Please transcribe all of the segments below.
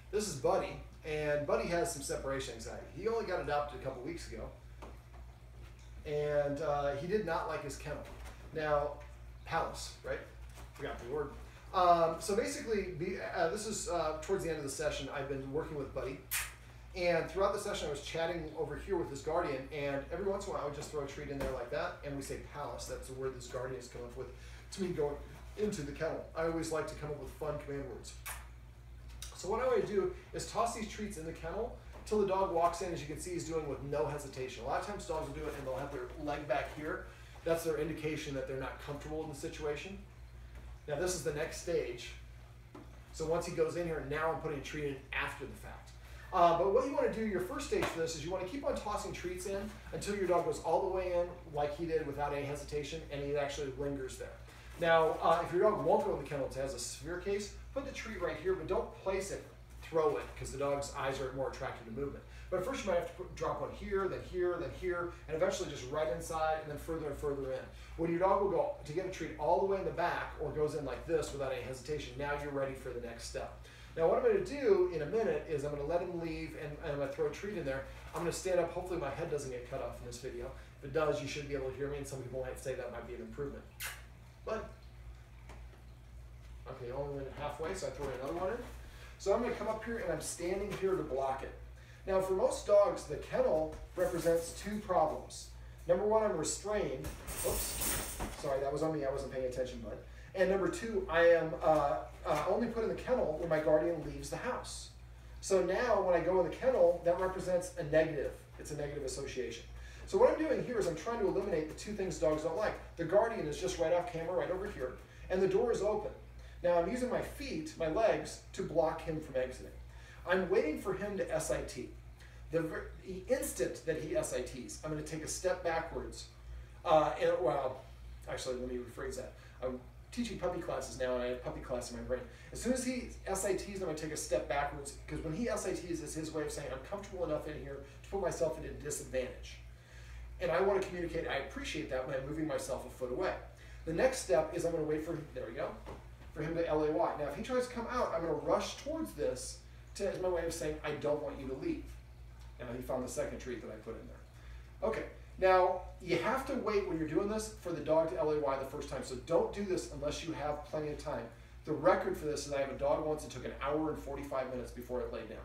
This is Buddy, and Buddy has some separation anxiety. He only got adopted a couple weeks ago, and he did not like his kennel. Now, palace, right? Forgot the word. So basically, this is towards the end of the session. I've been working with Buddy, and throughout the session I was chatting over here with his guardian, and every once in a while I would just throw a treat in there like that, and we say palace. That's the word this guardian has come up with to me going into the kennel. I always like to come up with fun command words. So what I want to do is toss these treats in the kennel till the dog walks in. As you can see, he's doing with no hesitation. A lot of times dogs will do it and they'll have their leg back here. That's their indication that they're not comfortable in the situation. Now this is the next stage. So once he goes in here, now I'm putting a treat in after the fact. But what you want to do, your first stage for this is you want to keep on tossing treats in until your dog goes all the way in like he did without any hesitation, and he actually lingers there. Now, if your dog won't go in the kennel, it has a severe case, put the treat right here, but don't place it, throw it, because the dog's eyes are more attracted to movement. But first you might have to drop one here, then here, then here, and eventually just right inside and then further and further in. When your dog will go to get a treat all the way in the back or goes in like this without any hesitation, now you're ready for the next step. Now what I'm going to do in a minute is I'm going to let him leave and I'm going to throw a treat in there. I'm going to stand up. Hopefully my head doesn't get cut off in this video. If it does, you should be able to hear me, and some people might say that might be an improvement. But okay, only went halfway, so I throw another one in. So I'm going to come up here and I'm standing here to block it. Now for most dogs, the kennel represents two problems. Number one, I'm restrained. Oops, sorry, that was on me, I wasn't paying attention, bud. And number two, I am only put in the kennel when my guardian leaves the house. So now when I go in the kennel, that represents a negative. It's a negative association. So what I'm doing here is I'm trying to eliminate the two things dogs don't like. The guardian is just right off camera, right over here, and the door is open. Now I'm using my feet, my legs, to block him from exiting. I'm waiting for him to SIT. The instant that he SITs, I'm going to take a step backwards. Well, actually, let me rephrase that. I'm teaching puppy classes now, and I have puppy class in my brain. As soon as he SITs, I'm going to take a step backwards, because when he SITs, it's his way of saying, I'm comfortable enough in here to put myself at a disadvantage. And I want to communicate, I appreciate that when I'm moving myself a foot away. The next step is I'm going to wait for him, there we go, for him to LAY. Now, if he tries to come out, I'm going to rush towards this as my way of saying, I don't want you to leave. Now, he found the second treat that I put in there. Okay, now, you have to wait when you're doing this for the dog to LAY the first time, so don't do this unless you have plenty of time. The record for this is I have a dog once that took 1 hour and 45 minutes before it laid down.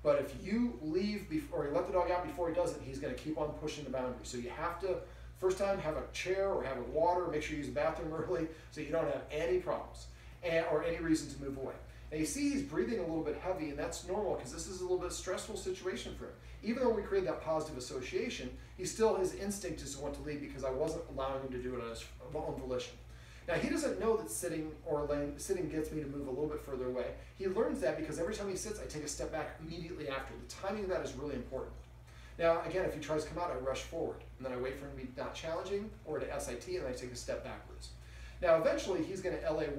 But if you leave before, or you let the dog out before he does it, he's going to keep on pushing the boundary. So you have to, first time, have a chair or have a water, make sure you use the bathroom early so you don't have any problems or any reason to move away. Now you see he's breathing a little bit heavy, and that's normal because this is a little bit stressful situation for him. Even though we created that positive association, his instinct is to want to leave because I wasn't allowing him to do it on his own volition. Now he doesn't know that sitting gets me to move a little bit further away. He learns that because every time he sits, I take a step back immediately after. The timing of that is really important. Now again, if he tries to come out, I rush forward, and then I wait for him to be not challenging or to SIT, and I take a step backwards. Now eventually he's going to LAY.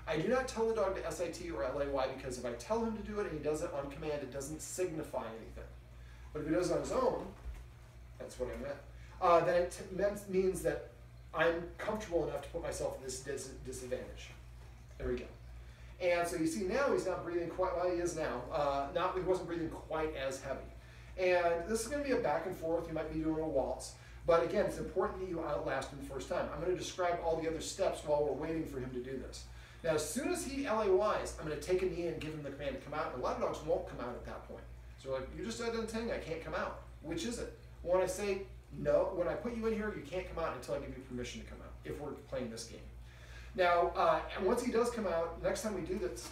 I do not tell the dog to SIT or LAY because if I tell him to do it and he does it on command, it doesn't signify anything. But if he does it on his own, that's what I meant, then it means that I'm comfortable enough to put myself in this disadvantage. There we go. And so you see now he's not breathing quite, well he is now, he wasn't breathing quite as heavy. And this is going to be a back and forth, you might be doing a waltz. But again, it's important that you outlast him the first time. I'm going to describe all the other steps while we're waiting for him to do this. Now, as soon as he LAYs, I'm going to take a knee and give him the command to come out. And a lot of dogs won't come out at that point. So they're like, you just said anything, I can't come out. Which is it? When I say, no, when I put you in here, you can't come out until I give you permission to come out, if we're playing this game. Now, and once he does come out, next time we do this,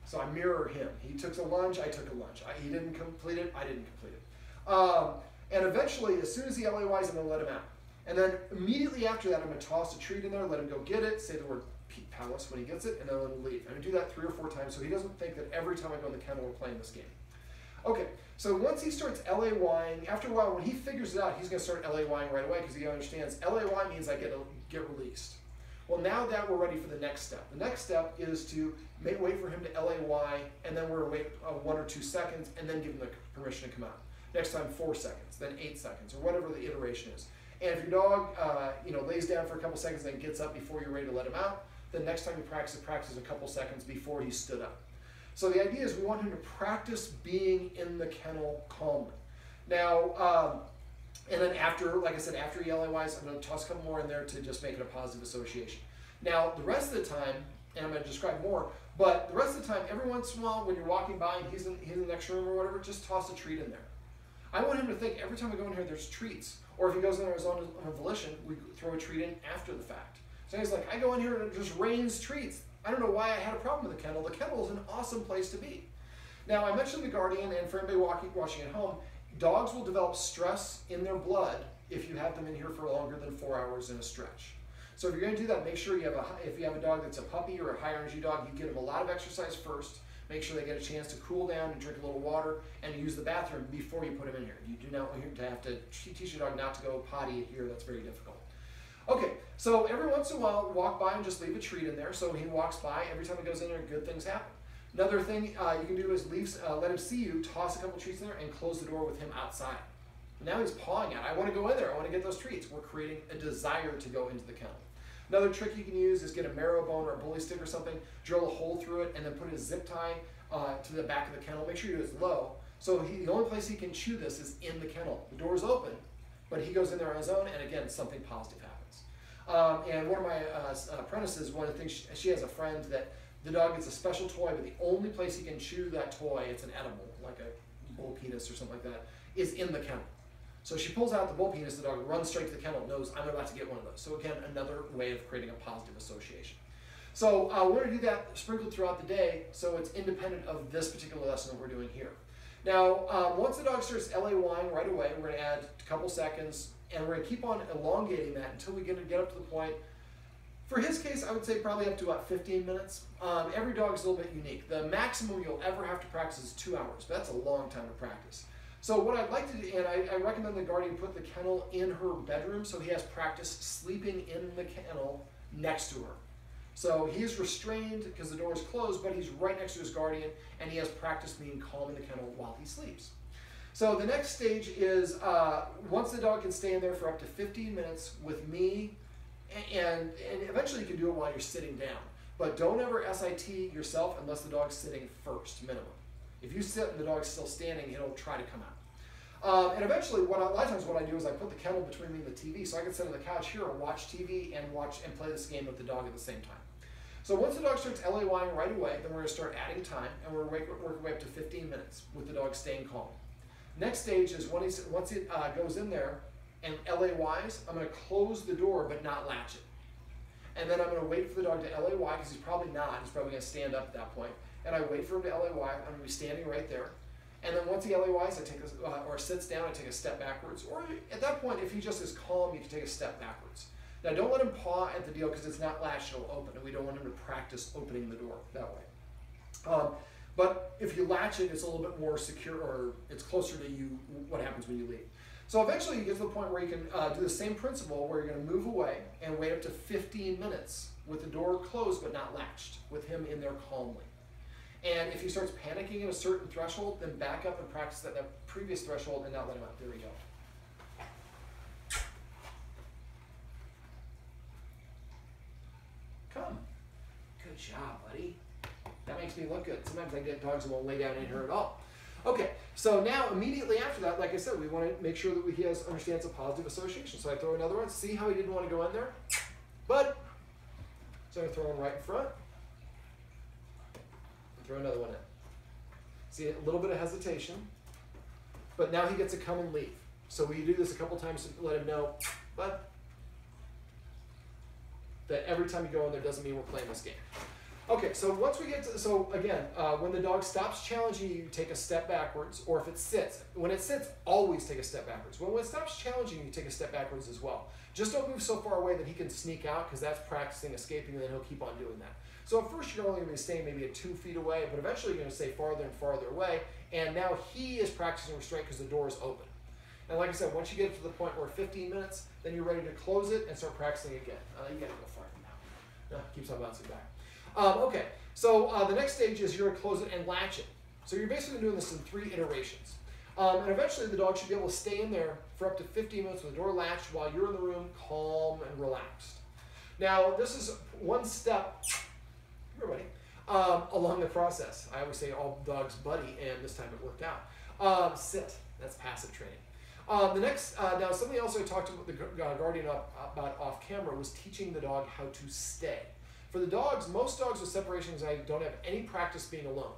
so I mirror him. He took a lunge, I took a lunge. He didn't complete it, I didn't complete it. And eventually, as soon as he LAYs, I'm going to let him out. And then immediately after that, I'm going to toss a treat in there, let him go get it, say the word palace when he gets it, and then let him leave. I'm going to do that 3 or 4 times so he doesn't think that every time I go in the kennel we're playing this game. Okay, so once he starts LAYing, after a while when he figures it out, he's going to start LAYing right away because he understands LAY means I get released. Well, now that we're ready for the next step. The next step is to wait for him to LAY, and then we're going to wait 1 or 2 seconds, and then give him the permission to come out. Next time 4 seconds, then 8 seconds, or whatever the iteration is. And if your dog lays down for a couple seconds and then gets up before you're ready to let him out, then next time you practice a couple seconds before he stood up. So the idea is we want him to practice being in the kennel calmly. Now, and then after, like I said, after he LAYs, I'm going to toss a couple more in there to just make it a positive association. Now, the rest of the time, and I'm going to describe more, but the rest of the time, every once in a while, when you're walking by and he's in the next room or whatever, just toss a treat in there. I want him to think every time I go in here, there's treats. Or if he goes in there on his own volition, we throw a treat in after the fact. So he's like, I go in here and it just rains treats. I don't know why I had a problem with the kennel. The kennel is an awesome place to be. Now, I mentioned the guardian, and for anybody watching at home, dogs will develop stress in their blood if you have them in here for longer than 4 hours in a stretch. So if you're going to do that, make sure if you have a dog that's a puppy or a high energy dog, you give them a lot of exercise first. Make sure they get a chance to cool down and drink a little water and use the bathroom before you put them in here. You do not want to have to teach your dog not to go potty here. That's very difficult. Okay, so every once in a while, walk by and just leave a treat in there. So he walks by, every time he goes in there, good things happen. Another thing you can do is let him see you, toss a couple treats in there, and close the door with him outside. Now he's pawing at it. I want to go in there. I want to get those treats. We're creating a desire to go into the kennel. Another trick you can use is get a marrow bone or a bully stick or something, drill a hole through it, and then put a zip tie to the back of the kennel. Make sure you do it low. So the only place he can chew this is in the kennel. The door is open, but he goes in there on his own, and again, something positive happens. And one of my apprentices, one of the things, she has a friend that the dog gets a special toy, but the only place he can chew that toy, it's an edible, like a bull penis or something like that, is in the kennel. So she pulls out the bull penis, the dog runs straight to the kennel, knows I'm about to get one of those. So again, another way of creating a positive association. So we're going to do that sprinkled throughout the day, so it's independent of this particular lesson that we're doing here. Now, once the dog starts LAYing right away, we're going to add a couple seconds, and we're going to keep on elongating that until we get up to the point. For his case, I would say probably up to about 15 minutes. Every dog is a little bit unique. The maximum you'll ever have to practice is 2 hours, but that's a long time to practice. So what I'd like to do, and I recommend the guardian put the kennel in her bedroom so he has practice sleeping in the kennel next to her. So he is restrained because the door is closed, but he's right next to his guardian, and he has practice being calm in the kennel while he sleeps. So the next stage is once the dog can stay in there for up to 15 minutes with me, and eventually you can do it while you're sitting down. But don't ever SIT yourself unless the dog's sitting first, minimum. If you sit and the dog's still standing, it'll try to come out. And eventually, a lot of times what I do is I put the kennel between me and the TV, so I can sit on the couch here and watch TV and play this game with the dog at the same time. So once the dog starts LAYing right away, then we're going to start adding time, and we're going to work our way up to 15 minutes with the dog staying calm. Next stage is once it goes in there and LAYs, I'm going to close the door but not latch it. And then I'm going to wait for the dog to LAY, because he's probably not. He's probably going to stand up at that point. And I wait for him to LAY. I'm going to be standing right there. And then once he LAYs, I take or sits down, I take a step backwards. Or at that point, if he just is calm, you can take a step backwards. Now, don't let him paw at the deal because it's not latched, it'll open, and we don't want him to practice opening the door that way. But if you latch it, it's a little bit more secure, or it's closer to you, what happens when you leave. So eventually you get to the point where you can do the same principle, where you're going to move away and wait up to 15 minutes with the door closed but not latched, with him in there calmly. And if he starts panicking at a certain threshold, then back up and practice that previous threshold and not let him out. There we go. Come. Good job, buddy. That makes me look good. Sometimes I get dogs that won't lay down in here at all. Okay, so now immediately after that, like I said, we want to make sure that he understands a positive association. So I throw another one. See how he didn't want to go in there? Bud. So I'm going to throw one right in front. Throw another one in. See, a little bit of hesitation. But now he gets to come and leave. So we do this a couple times to let him know, but that every time you go in there doesn't mean we're playing this game. Okay, so once we get to, so again, when the dog stops challenging you, you take a step backwards, or if it sits. When it sits, always take a step backwards. When it stops challenging you, take a step backwards as well. Just don't move so far away that he can sneak out, because that's practicing escaping, and then he'll keep on doing that. So at first you're only going to be staying maybe at 2 feet away, but eventually you're going to stay farther and farther away, and now he is practicing restraint because the door is open. And like I said, once you get to the point where 15 minutes, then you're ready to close it and start practicing again. You got to go farther now. No, keeps on bouncing back. Okay, so the next stage is you're going to close it and latch it. So you're basically doing this in 3 iterations. And eventually the dog should be able to stay in there for up to 15 minutes with the door latched while you're in the room calm and relaxed. Now, this is one step, everybody, along the process. I always say all dogs buddy, and this time it worked out. Sit, that's passive training. The next, now something else I talked to the guardian about off camera was teaching the dog how to stay. For the dogs, most dogs with separation anxiety don't have any practice being alone.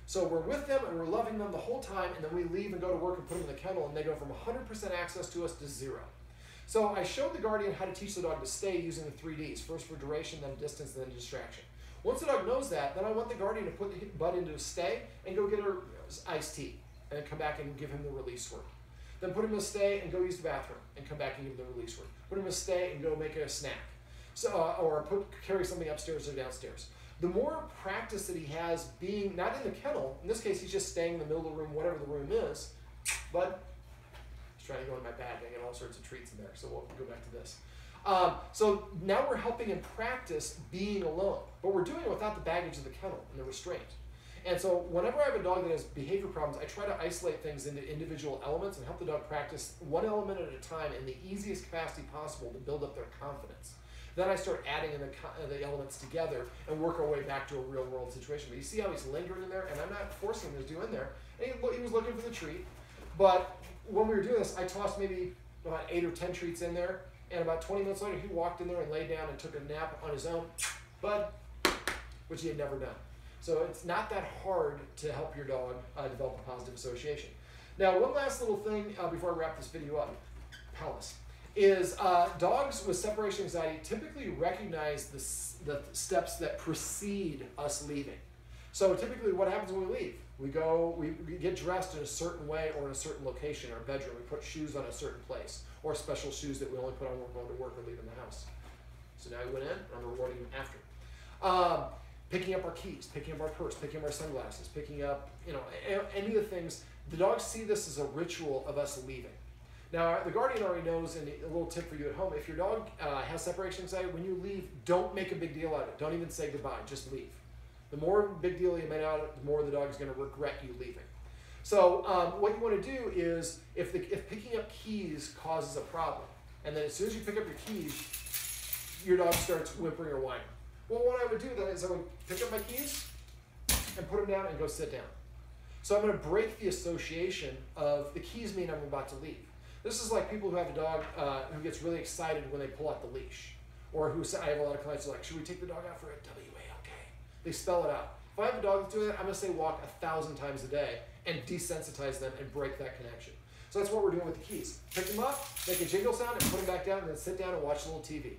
So we're with them and we're loving them the whole time, and then we leave and go to work and put them in the kennel, and they go from 100% access to us to 0. So I showed the guardian how to teach the dog to stay using the 3Ds, first for duration, then distance, then distraction. Once the dog knows that, then I want the guardian to put the Bud into a stay and go get her iced tea, and then come back and give him the release word. Then put him in a stay and go use the bathroom, and come back and give him the release word. Put him in a stay and go make a snack. So, or carry something upstairs or downstairs. The more practice that he has being, not in the kennel, in this case he's just staying in the middle of the room, whatever the room is, but he's trying to go in my bag, I get all sorts of treats in there, so we'll go back to this. So now we're helping him practice being alone, but we're doing it without the baggage of the kennel and the restraint. And so whenever I have a dog that has behavior problems, I try to isolate things into individual elements and help the dog practice one element at a time in the easiest capacity possible to build up their confidence. Then I start adding in the elements together and work our way back to a real world situation. But you see how he's lingering in there, and I'm not forcing him to do in there. And he was looking for the treat, but when we were doing this, I tossed maybe about 8 or 10 treats in there, and about 20 minutes later, he walked in there and laid down and took a nap on his own, Bud, which he had never done. So it's not that hard to help your dog develop a positive association. Now, one last little thing before I wrap this video up, Palace, is dogs with separation anxiety typically recognize the steps that precede us leaving. So typically what happens when we leave? We get dressed in a certain way or in a certain location in our bedroom. We put shoes on a certain place, or special shoes that we only put on when we're going to work or leaving the house. So now we went in, and I'm rewarding him after. Picking up our keys, picking up our purse, picking up our sunglasses, picking up, any of the things. The dogs see this as a ritual of us leaving. Now, the guardian already knows, and a little tip for you at home, if your dog has separation anxiety, when you leave, don't make a big deal out of it. Don't even say goodbye, just leave. The more big deal you make out of it, the more the dog is going to regret you leaving. So what you want to do is, if picking up keys causes a problem, and then as soon as you pick up your keys, your dog starts whimpering or whining. Well, what I would do then is I would pick up my keys and put them down and go sit down. So I'm going to break the association of the keys mean I'm about to leave. This is like people who have a dog who gets really excited when they pull out the leash. Or who say, I have a lot of clients who are like, should we take the dog out for a WALK? They spell it out. If I have a dog that's doing that, I'm going to say walk 1,000 times a day and desensitize them and break that connection. So that's what we're doing with the keys. Pick them up, make a jingle sound, and put them back down, and then sit down and watch a little TV.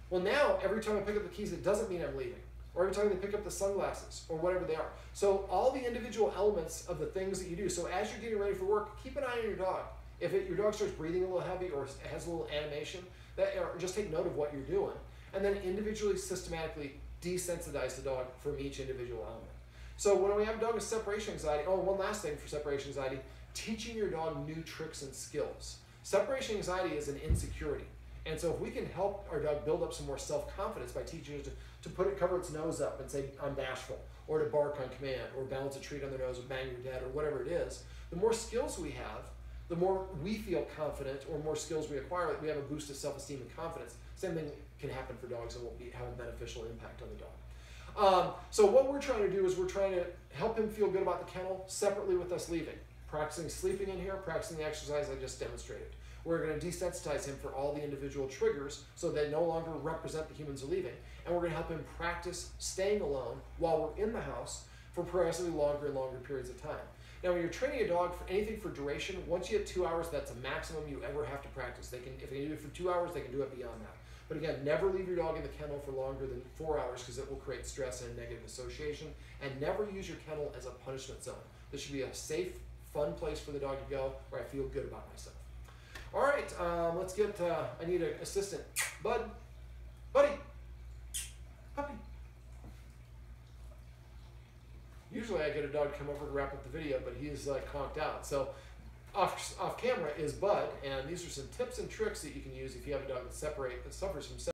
Well, now, every time I pick up the keys, it doesn't mean I'm leaving. Or every time they pick up the sunglasses, or whatever they are. So all the individual elements of the things that you do. So as you're getting ready for work, keep an eye on your dog. If your dog starts breathing a little heavy or has a little animation, or just take note of what you're doing. And then individually, systematically desensitize the dog from each individual element. So when we have a dog with separation anxiety, one last thing for separation anxiety, teaching your dog new tricks and skills. Separation anxiety is an insecurity. And so if we can help our dog build up some more self-confidence by teaching it to cover its nose up and say, I'm bashful, or to bark on command, or balance a treat on their nose, or bang your dad, or whatever it is, the more skills we have, the more we feel confident, or more skills we acquire, we have a boost of self-esteem and confidence. Same thing can happen for dogs and will have a beneficial impact on the dog. So what we're trying to do is we're trying to help him feel good about the kennel separately with us leaving. Practicing sleeping in here, practicing the exercise I just demonstrated. We're going to desensitize him for all the individual triggers so they no longer represent the humans are leaving. And we're going to help him practice staying alone while we're in the house for progressively longer and longer periods of time. Now, when you're training a dog for anything for duration, once you hit 2 hours, that's a maximum you ever have to practice. If they can do it for 2 hours, they can do it beyond that. But again, never leave your dog in the kennel for longer than 4 hours because it will create stress and a negative association. And never use your kennel as a punishment zone. This should be a safe, fun place for the dog to go where I feel good about myself. All right, let's get, I need an assistant. Bud, buddy, puppy. Usually I get a dog to come over to wrap up the video, but he is conked out. So off camera is Bud, and these are some tips and tricks that you can use if you have a dog that suffers from